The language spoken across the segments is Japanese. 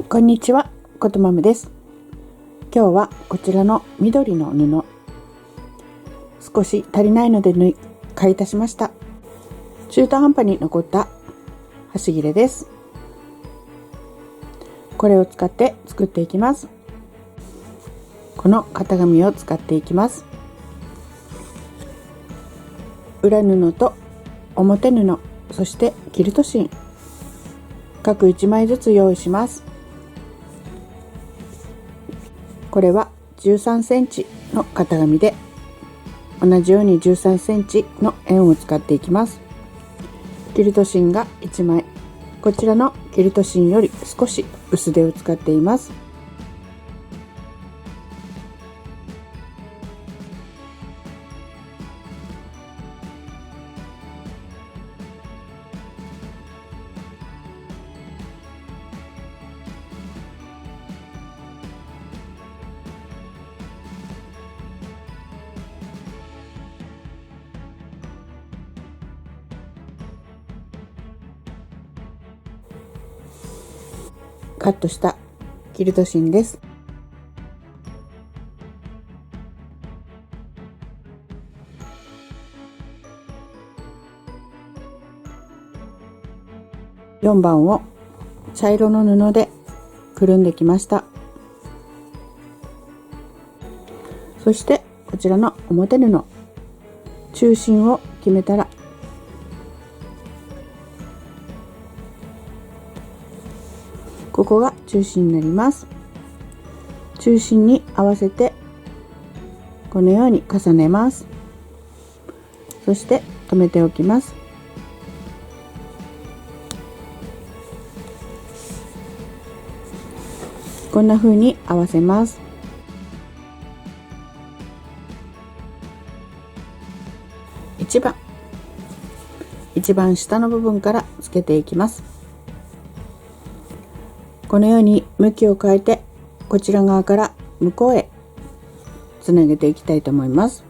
こんにちは、ことまむです。今日はこちらの緑の布、少し足りないので買い足しました。中途半端に残った端切れです。これを使って作っていきます。この型紙を使っていきます。裏布と表布、そしてキルト芯、各1枚ずつ用意します。これは13センチの型紙で、同じように13センチの円を使っていきます。キルト芯が1枚、こちらのキルト芯より少し薄手を使っています。カットしたキルト芯です。4番を茶色の布でくるんできました。そしてこちらの表布、中心を決めたら、ここが中心になります。中心に合わせてこのように重ねます。そして留めておきます。こんな風に合わせます。一番下の部分からつけていきます。このように向きを変えて、こちら側から向こうへつなげていきたいと思います。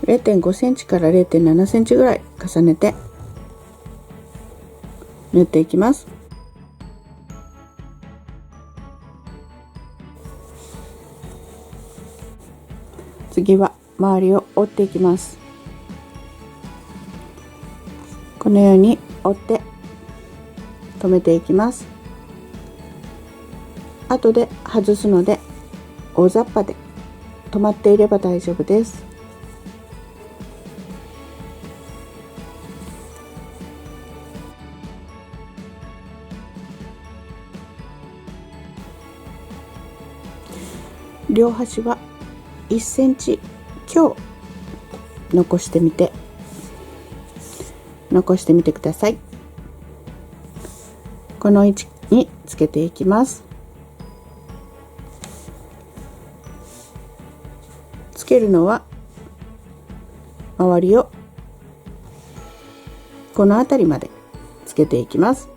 0.5 センチから 0.7 センチぐらい重ねて縫っていきます。次は周りを折っていきます。このように折って留めていきます。後で外すので大雑把で止まっていれば大丈夫です。両端は1センチ強残してみてください。この位置につけていきます。つけるのは周りをこの辺りまでつけていきます。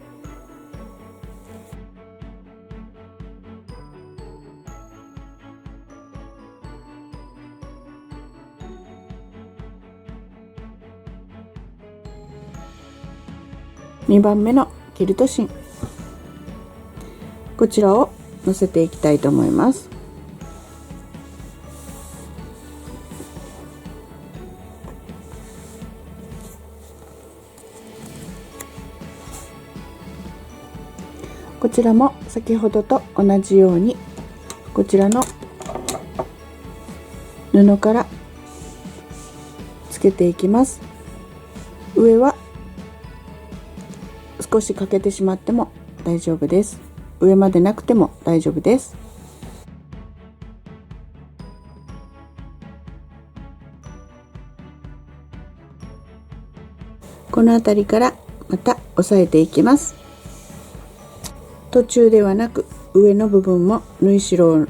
2番目のキルト芯、こちらを乗せていきたいと思います。こちらも先ほどと同じように、こちらの布からつけていきます。上は少し欠けてしまっても大丈夫です。上までなくても大丈夫です。この辺りからまた押さえていきます。途中ではなく上の部分も縫い代を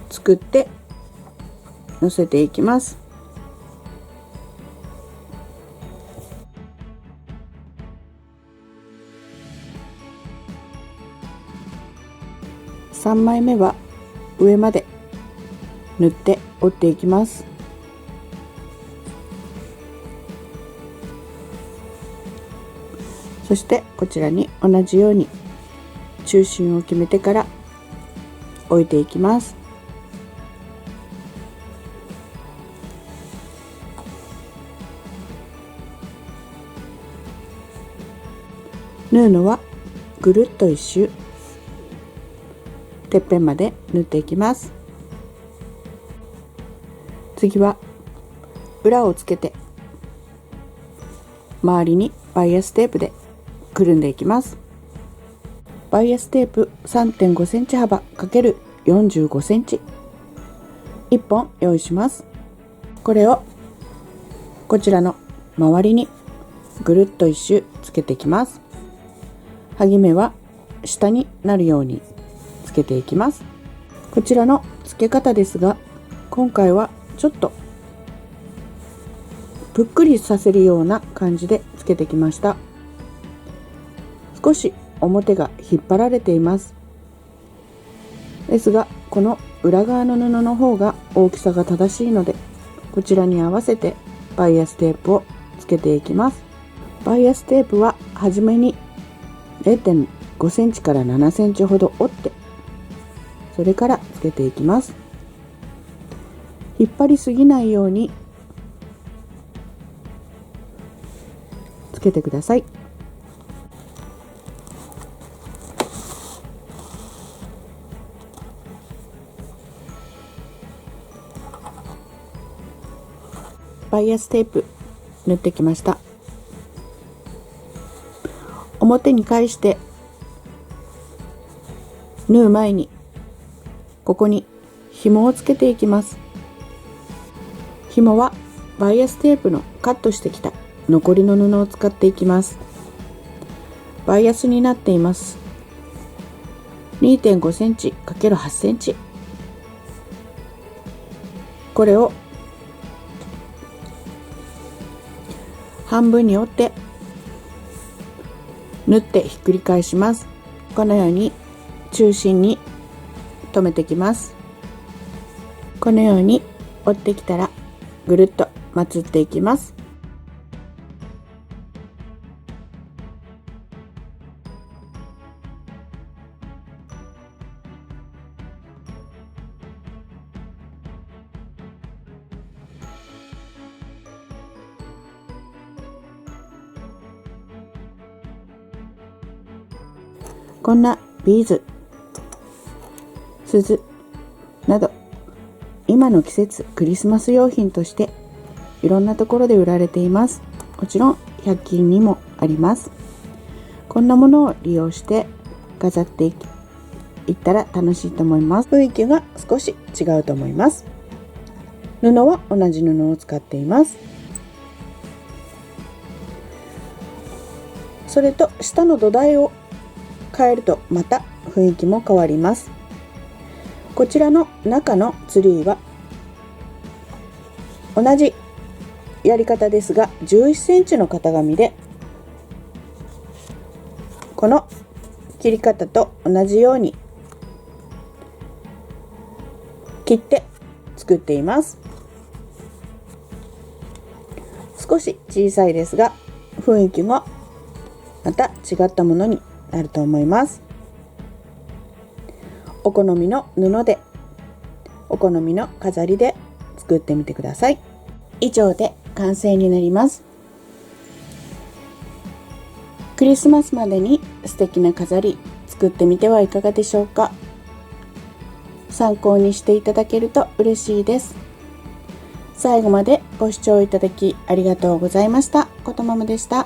作って乗せていきます。3枚目は上まで縫って折っていきます。そしてこちらに同じように中心を決めてから置いていきます。縫うのはぐるっと一周てっぺんまで縫っていきます。次は裏をつけて周りにバイアステープでくるんでいきます。バイアステープ 3.5 センチ幅 ×45 センチ1本用意します。これをこちらの周りにぐるっと一周つけていきます。剥ぎ目は下になるようにつけていきます。こちらの付け方ですが、今回はちょっとぷっくりさせるような感じでつけてきました。少し表が引っ張られています。ですがこの裏側の布の方が大きさが正しいので、こちらに合わせてバイアステープをつけていきます。バイアステープは初めに 0.5 センチから7センチほど折って、それからつけていきます。引っ張りすぎないようにつけてください。バイアステープ縫ってきました。表に返して縫う前にここに紐をつけていきます。紐はバイアステープのカットしてきた残りの布を使っていきます。バイアスになっています。 2.5 センチ ×8 センチ、これを半分に折って縫ってひっくり返します。このように中心に留めてきます。このように折ってきたらぐるっとまつっていきます。こんなビーズ、鈴など今の季節クリスマス用品としていろんなところで売られています。もちろん100均にもあります。こんなものを利用して飾っていったら楽しいと思います。雰囲気が少し違うと思います。布は同じ布を使っています。それと下の土台を変えるとまた雰囲気も変わります。こちらの中のツリーは同じやり方ですが11センチの型紙でこの切り方と同じように切って作っています。少し小さいですが雰囲気もまた違ったものになると思います。お好みの布でお好みの飾りで作ってみてください。以上で完成になります。クリスマスまでに素敵な飾り作ってみてはいかがでしょうか。参考にしていただけると嬉しいです。最後までご視聴いただきありがとうございました。ことままでした。